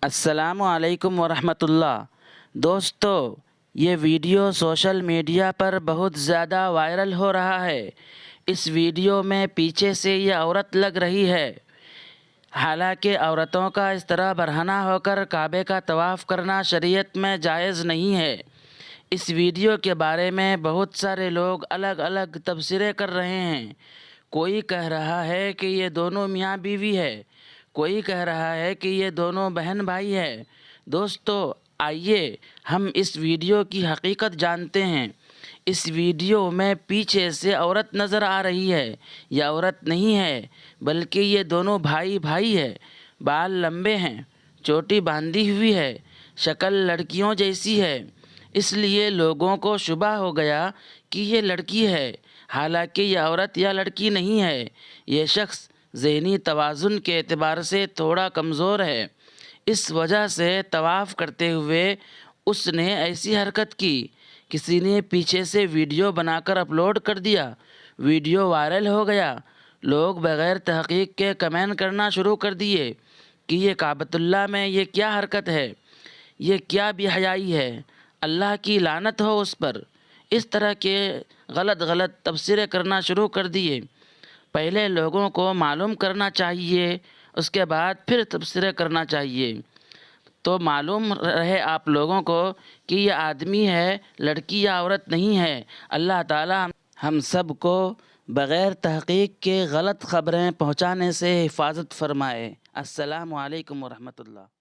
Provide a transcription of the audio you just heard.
السلام علیکم ورحمۃ اللہ۔ دوستو، یہ ویڈیو سوشل میڈیا پر بہت زیادہ وائرل ہو رہا ہے۔ اس ویڈیو میں پیچھے سے یہ عورت لگ رہی ہے۔ حالانکہ عورتوں کا اس طرح برہنہ ہو کر کعبے کا طواف کرنا شریعت میں جائز نہیں ہے۔ اس ویڈیو کے بارے میں بہت سارے لوگ الگ الگ تبصرے کر رہے ہیں۔ کوئی کہہ رہا ہے کہ یہ دونوں میاں بیوی ہے، کوئی کہہ رہا ہے کہ یہ دونوں بہن بھائی ہے۔ دوستو، آئیے ہم اس ویڈیو کی حقیقت جانتے ہیں۔ اس ویڈیو میں پیچھے سے عورت نظر آ رہی ہے۔ یہ عورت نہیں ہے، بلکہ یہ دونوں بھائی ہے۔ بال لمبے ہیں، چوٹی باندھی ہوئی ہے، شکل لڑکیوں جیسی ہے، اس لیے لوگوں کو شبہ ہو گیا کہ یہ لڑکی ہے، حالانکہ یہ عورت یا لڑکی نہیں ہے۔ یہ شخص ذہنی توازن کے اعتبار سے تھوڑا کمزور ہے، اس وجہ سے طواف کرتے ہوئے اس نے ایسی حرکت کی۔ کسی نے پیچھے سے ویڈیو بنا کر اپلوڈ کر دیا، ویڈیو وائرل ہو گیا۔ لوگ بغیر تحقیق کے کمنٹ کرنا شروع کر دیے کہ یہ کعبۃ اللہ میں یہ کیا حرکت ہے، یہ کیا بے حیائی ہے، اللہ کی لعنت ہو اس پر۔ اس طرح کے غلط تبصرے کرنا شروع کر دیے۔ پہلے لوگوں کو معلوم کرنا چاہیے، اس کے بعد پھر تبصرے کرنا چاہیے، تو معلوم رہے آپ لوگوں کو کہ یہ آدمی ہے، لڑکی یا عورت نہیں ہے۔ اللہ تعالی ہم سب کو بغیر تحقیق کے غلط خبریں پہنچانے سے حفاظت فرمائے۔ السلام علیکم ورحمۃ اللہ۔